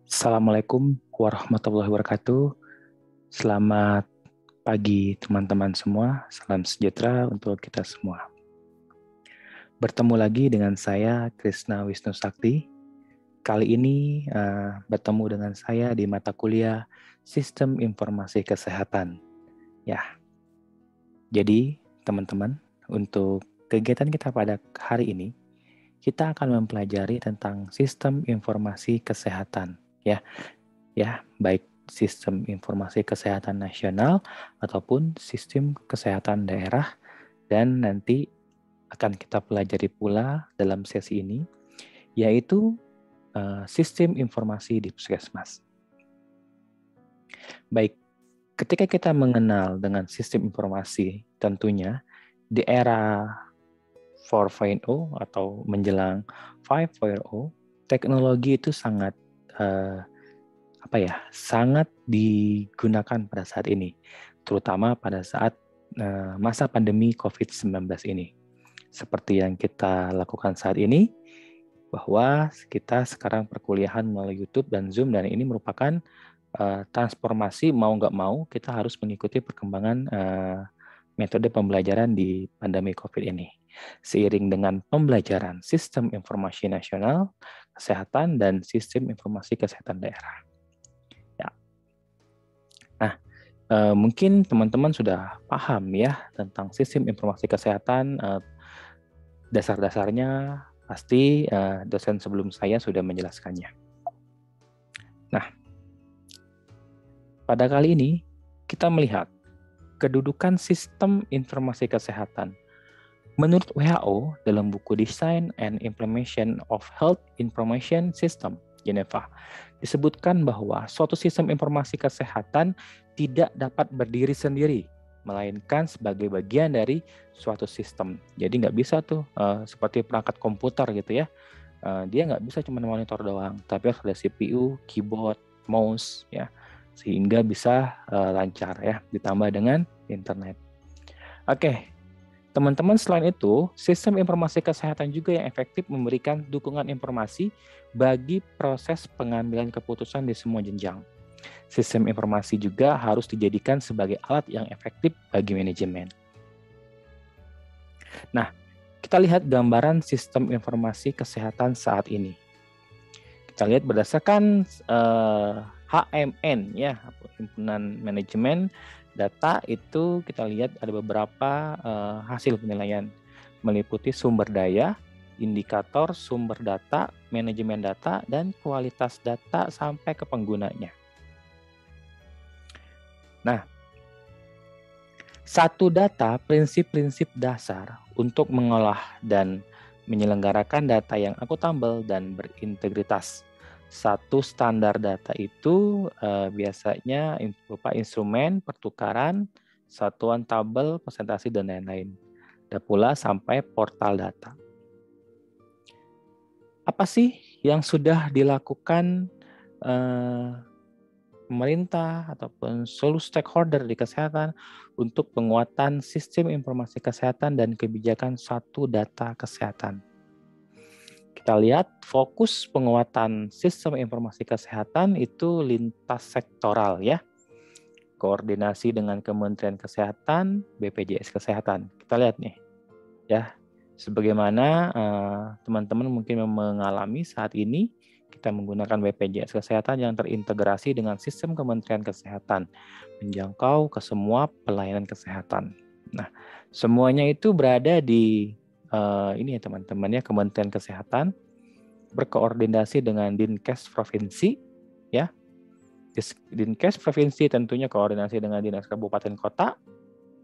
Assalamualaikum warahmatullahi wabarakatuh. Selamat pagi teman-teman semua. Salam sejahtera untuk kita semua. Bertemu lagi dengan saya Krisna Wisnu Sakti. Kali ini bertemu dengan saya di mata kuliah Sistem Informasi Kesehatan. Ya. Jadi teman-teman, untuk kegiatan kita pada hari ini, kita akan mempelajari tentang sistem informasi kesehatan. Ya, baik sistem informasi kesehatan nasional ataupun sistem kesehatan daerah, dan nanti akan kita pelajari pula dalam sesi ini yaitu sistem informasi di puskesmas. Baik, ketika kita mengenal dengan sistem informasi, tentunya di era 4.0 atau menjelang 5.0, teknologi itu sangat sangat digunakan pada saat ini, terutama pada saat masa pandemi COVID-19 ini. Seperti yang kita lakukan saat ini, bahwa kita sekarang perkuliahan melalui YouTube dan Zoom, dan ini merupakan transformasi mau nggak mau kita harus mengikuti perkembangan metode pembelajaran di pandemi COVID ini. Seiring dengan pembelajaran Sistem Informasi Nasional Kesehatan dan Sistem Informasi Kesehatan Daerah. Mungkin teman-teman sudah paham ya tentang sistem informasi kesehatan. Dasar-dasarnya pasti dosen sebelum saya sudah menjelaskannya. Nah, pada kali ini kita melihat kedudukan sistem informasi kesehatan. Menurut WHO dalam buku Design and Implementation of Health Information System Geneva, disebutkan bahwa suatu sistem informasi kesehatan tidak dapat berdiri sendiri, melainkan sebagai bagian dari suatu sistem. Jadi nggak bisa tuh seperti perangkat komputer gitu ya. Dia nggak bisa cuma monitor doang, tapi harus ada CPU, keyboard, mouse ya, sehingga bisa lancar ya, ditambah dengan internet. Oke. Teman-teman, selain itu, sistem informasi kesehatan juga yang efektif memberikan dukungan informasi bagi proses pengambilan keputusan di semua jenjang. Sistem informasi juga harus dijadikan sebagai alat yang efektif bagi manajemen. Nah, kita lihat gambaran sistem informasi kesehatan saat ini. Kita lihat berdasarkan HMN, ya, Himpunan Manajemen Data, itu kita lihat ada beberapa hasil penilaian, meliputi sumber daya, indikator, sumber data, manajemen data, dan kualitas data sampai ke penggunanya. Nah, satu data, prinsip-prinsip dasar untuk mengolah dan menyelenggarakan data yang akuntabel dan berintegritas. Satu standar data itu biasanya berupa instrumen, pertukaran, satuan tabel, presentasi, dan lain-lain. Dan pula sampai portal data. Apa sih yang sudah dilakukan pemerintah ataupun seluruh stakeholder di kesehatan untuk penguatan sistem informasi kesehatan dan kebijakan satu data kesehatan? Kita lihat fokus penguatan sistem informasi kesehatan itu lintas sektoral ya. Koordinasi dengan Kementerian Kesehatan, BPJS Kesehatan. Kita lihat nih ya, sebagaimana teman-teman mungkin mengalami saat ini, kita menggunakan BPJS Kesehatan yang terintegrasi dengan sistem Kementerian Kesehatan, menjangkau ke semua pelayanan kesehatan. Nah, semuanya itu berada di ini ya teman-teman ya, Kementerian Kesehatan berkoordinasi dengan Dinkes Provinsi ya. Dinkes Provinsi tentunya koordinasi dengan Dinas Kabupaten Kota,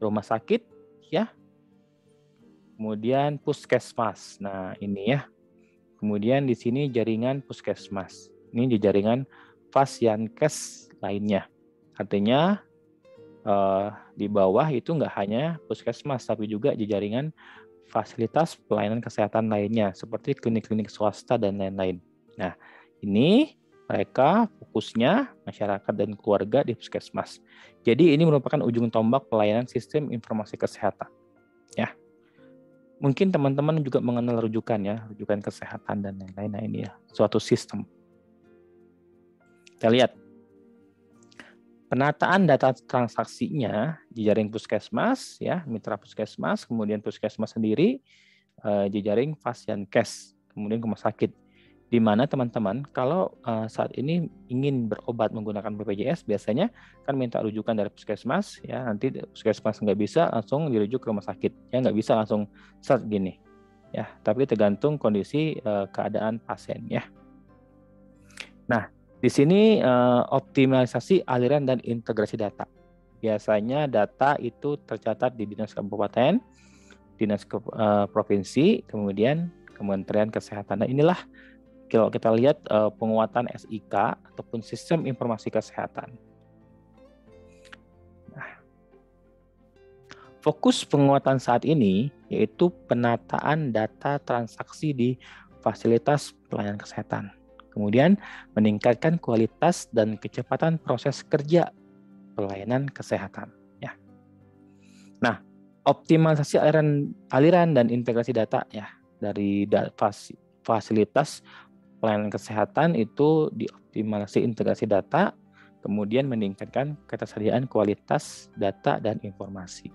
rumah sakit ya. Kemudian puskesmas. Nah, ini ya. Kemudian di sini jaringan puskesmas. Ini di jaringan Fasyankes lainnya. Artinya di bawah itu nggak hanya puskesmas, tapi juga di jaringan fasilitas pelayanan kesehatan lainnya, seperti klinik-klinik swasta dan lain-lain. Nah, ini mereka fokusnya masyarakat dan keluarga di puskesmas. Jadi ini merupakan ujung tombak pelayanan sistem informasi kesehatan. Ya. mungkin teman-teman juga mengenal rujukan ya, rujukan kesehatan dan lain-lain. Nah ini ya, suatu sistem. Kita lihat. Penataan data transaksinya jejaring puskesmas, ya mitra puskesmas, kemudian puskesmas sendiri, jejaring Fasiankes, kemudian rumah sakit. Di mana teman-teman kalau saat ini ingin berobat menggunakan BPJS, biasanya kan minta rujukan dari puskesmas, ya nanti puskesmas nggak bisa langsung dirujuk ke rumah sakit, ya nggak bisa langsung start gini, ya tapi tergantung kondisi keadaan pasien, ya. Nah, di sini optimalisasi aliran dan integrasi data. Biasanya data itu tercatat di dinas kabupaten, dinas provinsi, kemudian Kementerian Kesehatan. Nah, inilah kalau kita lihat penguatan SIK ataupun sistem informasi kesehatan. Nah, fokus penguatan saat ini yaitu penataan data transaksi di fasilitas pelayanan kesehatan. Kemudian meningkatkan kualitas dan kecepatan proses kerja pelayanan kesehatan. Ya. Nah, optimalisasi aliran dan integrasi data ya dari fasilitas pelayanan kesehatan itu dioptimalisasi integrasi data, kemudian meningkatkan ketersediaan kualitas data dan informasi.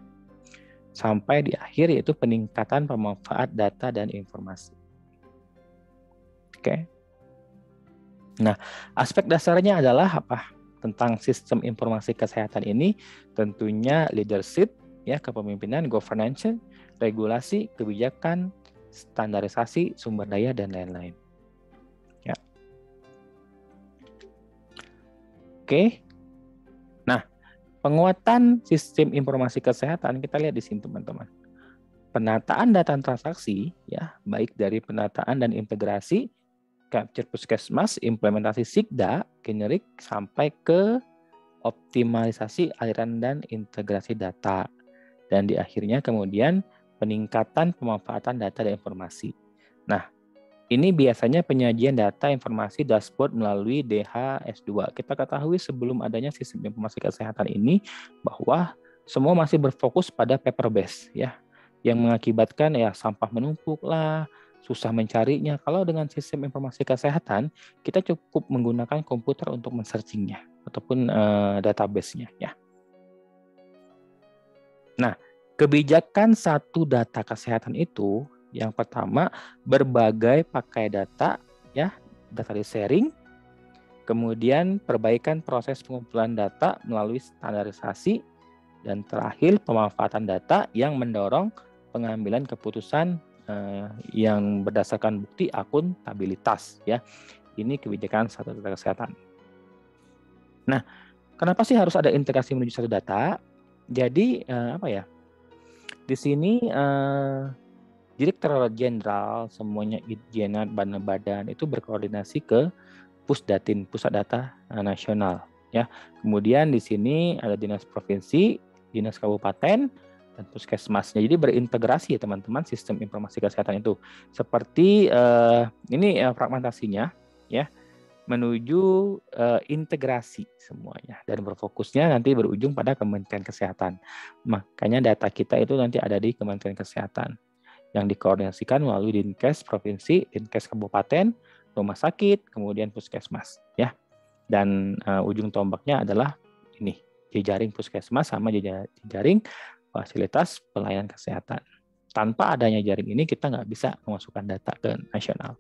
Sampai di akhir yaitu peningkatan pemanfaat data dan informasi. Oke. Nah, aspek dasarnya adalah apa? Tentang sistem informasi kesehatan ini tentunya leadership, ya kepemimpinan, governance, regulasi, kebijakan, standarisasi, sumber daya dan lain-lain. Ya. Oke. Nah, penguatan sistem informasi kesehatan kita lihat di sini teman-teman. Penataan data transaksi ya, baik dari penataan dan integrasi capture puskesmas, implementasi SIKDA, generik, sampai ke optimalisasi aliran dan integrasi data. Dan di akhirnya kemudian peningkatan pemanfaatan data dan informasi. Nah, ini biasanya penyajian data informasi dashboard melalui DHS2. Kita ketahui sebelum adanya sistem informasi kesehatan ini bahwa semua masih berfokus pada paper base ya, yang mengakibatkan ya sampah menumpuk lah, susah mencarinya. Kalau dengan sistem informasi kesehatan, kita cukup menggunakan komputer untuk men-searchingnya ataupun database-nya ya. Nah, kebijakan satu data kesehatan itu yang pertama berbagai pakai data ya, data di sharing, kemudian perbaikan proses pengumpulan data melalui standarisasi, dan terakhir pemanfaatan data yang mendorong pengambilan keputusan yang berdasarkan bukti akuntabilitas ya. Ini kebijakan satu data kesehatan. Nah, kenapa sih harus ada integrasi menuju satu data? Jadi apa ya? Di sini Direktur Jenderal semuanya Itjenat badan itu berkoordinasi ke Pusdatin, Pusat Data Nasional ya. Kemudian di sini ada dinas provinsi, dinas kabupaten, dan puskesmasnya. Jadi berintegrasi ya teman-teman sistem informasi kesehatan itu. Seperti ini fragmentasinya ya menuju integrasi semuanya dan berfokusnya nanti berujung pada Kementerian Kesehatan. Makanya data kita itu nanti ada di Kementerian Kesehatan yang dikoordinasikan melalui Dinkes provinsi, Dinkes kabupaten, rumah sakit, kemudian puskesmas ya. Dan ujung tombaknya adalah ini jejaring puskesmas sama jejaring fasilitas pelayanan kesehatan. Tanpa adanya jaring ini kita nggak bisa memasukkan data ke nasional.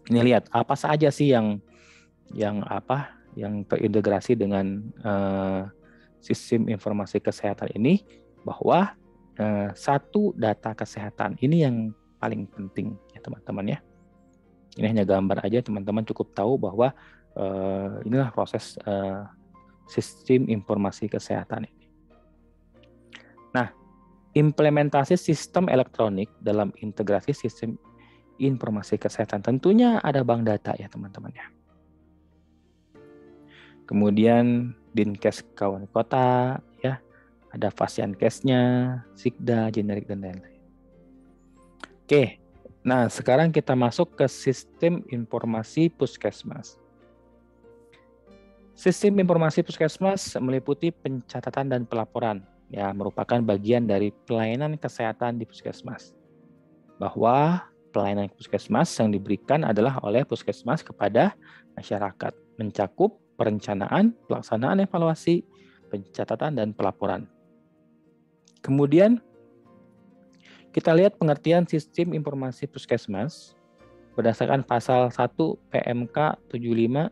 Ini lihat apa saja sih yang terintegrasi dengan sistem informasi kesehatan ini, bahwa satu data kesehatan ini yang paling penting ya teman-teman ya. Ini hanya gambar aja, teman-teman cukup tahu bahwa inilah proses sistem informasi kesehatan ini. Nah, implementasi sistem elektronik dalam integrasi sistem informasi kesehatan tentunya ada bank data ya teman-teman ya. Kemudian Dinkes kawan kota ya, ada Fasiankesnya, SIKDA, generik dan lain-lain. Oke, nah sekarang kita masuk ke sistem informasi puskesmas. Sistem informasi puskesmas meliputi pencatatan dan pelaporan ya merupakan bagian dari pelayanan kesehatan di puskesmas. Bahwa pelayanan puskesmas yang diberikan adalah oleh puskesmas kepada masyarakat, mencakup perencanaan, pelaksanaan evaluasi, pencatatan, dan pelaporan. Kemudian kita lihat pengertian sistem informasi puskesmas berdasarkan pasal 1 PMK 75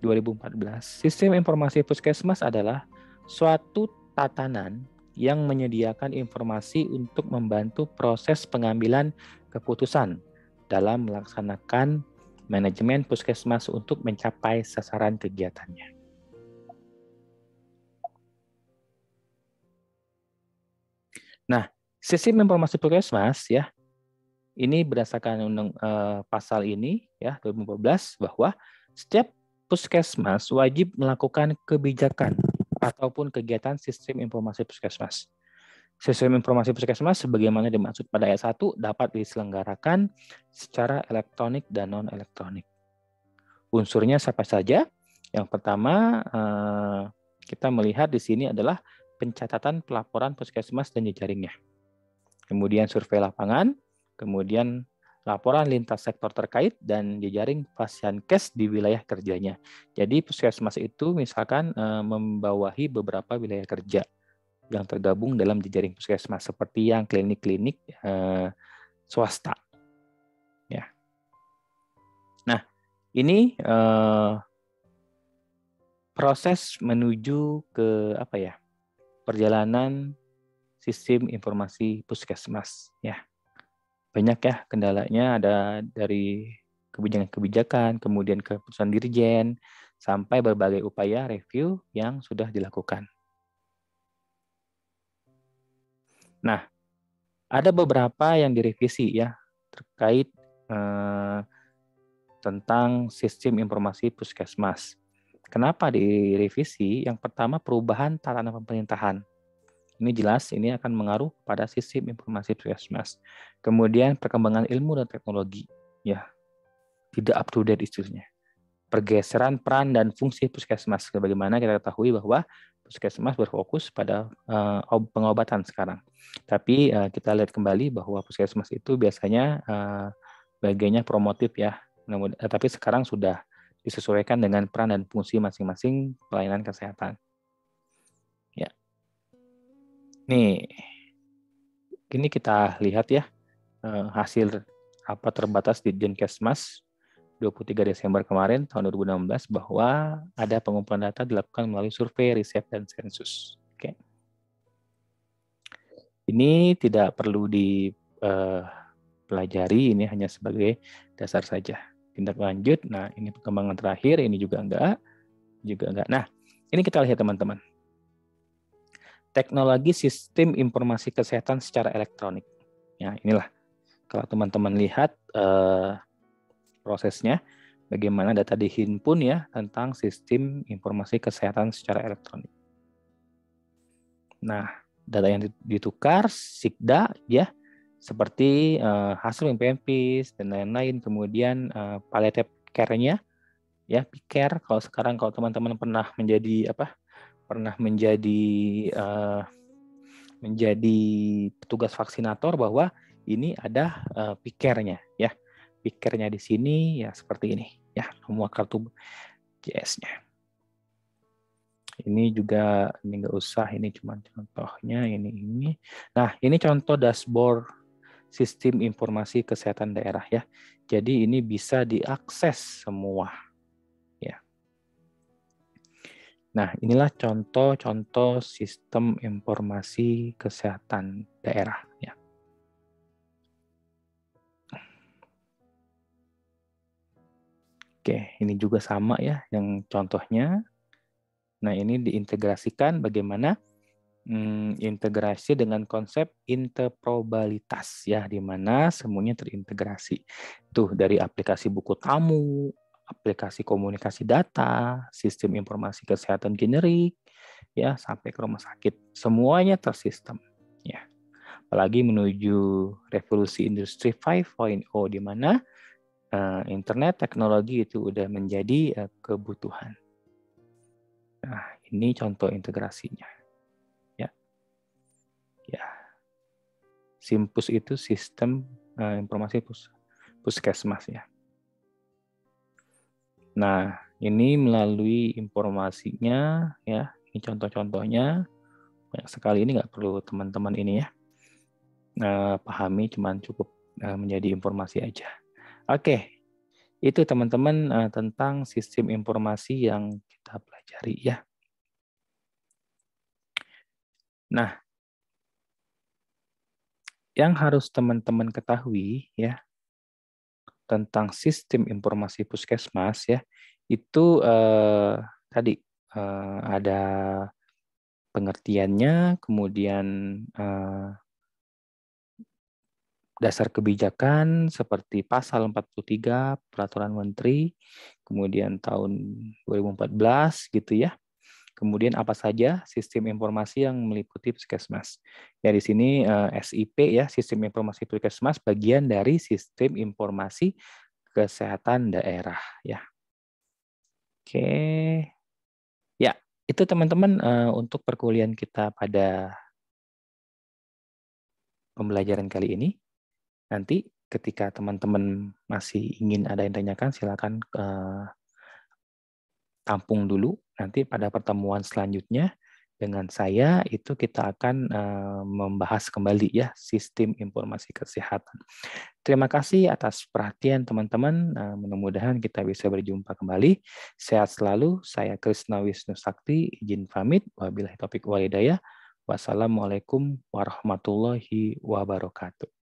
2014. Sistem informasi puskesmas adalah suatu tatanan yang menyediakan informasi untuk membantu proses pengambilan keputusan dalam melaksanakan manajemen puskesmas untuk mencapai sasaran kegiatannya. Nah, sistem informasi puskesmas ya, ini berdasarkan pasal ini ya 2014 bahwa setiap puskesmas wajib melakukan kebijakan ataupun kegiatan sistem informasi puskesmas. Sistem informasi puskesmas sebagaimana dimaksud pada ayat 1 dapat diselenggarakan secara elektronik dan non-elektronik. Unsurnya siapa saja? Yang pertama, kita melihat di sini adalah pencatatan pelaporan puskesmas dan jejaringnya. Kemudian survei lapangan, kemudian laporan lintas sektor terkait, dan jejaring Fasiankes di wilayah kerjanya. Jadi puskesmas itu misalkan membawahi beberapa wilayah kerja yang tergabung dalam jejaring puskesmas, seperti yang klinik-klinik swasta. Ya. Nah, ini proses menuju ke perjalanan sistem informasi puskesmas. Ya. Banyak ya kendalanya, ada dari kebijakan-kebijakan, kemudian keputusan dirjen, sampai berbagai upaya review yang sudah dilakukan. Nah, ada beberapa yang direvisi ya terkait tentang sistem informasi puskesmas. Kenapa direvisi? Yang pertama, perubahan tatanan pemerintahan. Ini jelas, ini akan mengaruh pada sistem informasi puskesmas. Kemudian perkembangan ilmu dan teknologi, ya tidak up to date istilahnya. Pergeseran peran dan fungsi puskesmas. Sebagaimana kita ketahui bahwa puskesmas berfokus pada pengobatan sekarang. Tapi kita lihat kembali bahwa puskesmas itu biasanya bagiannya promotif ya. Tapi sekarang sudah disesuaikan dengan peran dan fungsi masing-masing pelayanan kesehatan. Ya. Nih, ini kita lihat ya hasil rapat terbatas di Dinkesmas 23 Desember kemarin tahun 2016 bahwa ada pengumpulan data dilakukan melalui survei, riset, dan sensus. Oke. Ini tidak perlu dipelajari, ini hanya sebagai dasar saja. Tindak lanjut, nah ini perkembangan terakhir, ini juga enggak. Nah, ini kita lihat teman-teman. Teknologi sistem informasi kesehatan secara elektronik. Ya, inilah. Kalau teman-teman lihat prosesnya, bagaimana data dihimpun ya tentang sistem informasi kesehatan secara elektronik. Nah, data yang ditukar, SIKDA ya, seperti hasil PMPIS dan lain-lain, kemudian palliative care-nya, ya, PCare. Kalau sekarang kalau teman-teman pernah menjadi menjadi petugas vaksinator, bahwa ini ada PCare-nya ya. PCare-nya di sini ya seperti ini ya, nomor kartu JS-nya. Ini juga ini nggak usah, ini cuma contohnya ini. Nah, ini contoh dashboard sistem informasi kesehatan daerah ya. Jadi ini bisa diakses semua ya. Nah, inilah contoh-contoh sistem informasi kesehatan daerah ya. Oke, ini juga sama ya yang contohnya. Nah, ini diintegrasikan bagaimana integrasi dengan konsep interoperabilitas ya, di mana semuanya terintegrasi. Tuh dari aplikasi buku tamu, aplikasi komunikasi data, sistem informasi kesehatan generik ya, sampai ke rumah sakit. Semuanya tersistem ya. Apalagi menuju revolusi industri 5.0 di mana internet teknologi itu udah menjadi kebutuhan. Nah, ini contoh integrasinya. Ya. SIMPUS itu sistem informasi puskesmas ya. Nah, ini melalui informasinya ya, ini contoh-contohnya banyak sekali, ini nggak perlu teman-teman ini ya pahami, cuman cukup menjadi informasi aja. Oke, itu teman-teman tentang sistem informasi yang kita pelajari ya. Nah, yang harus teman-teman ketahui ya tentang sistem informasi puskesmas ya, itu tadi ada pengertiannya, kemudian dasar kebijakan seperti pasal 43 Peraturan Menteri, kemudian tahun 2014 gitu ya. Kemudian apa saja sistem informasi yang meliputi puskesmas. Ya di sini SIP ya, sistem informasi puskesmas bagian dari sistem informasi kesehatan daerah ya. Oke. Ya, itu teman-teman untuk perkuliahan kita pada pembelajaran kali ini. Nanti ketika teman-teman masih ingin ada yang tanyakan, silakan tampung dulu. Nanti pada pertemuan selanjutnya dengan saya itu kita akan membahas kembali ya sistem informasi kesehatan. Terima kasih atas perhatian teman-teman. Mudah-mudahan kita bisa berjumpa kembali. Sehat selalu. Saya Krisna Wisnu Sakti. Izin pamit. Wabillahi taufiq wal hidayah. Wassalamualaikum warahmatullahi wabarakatuh.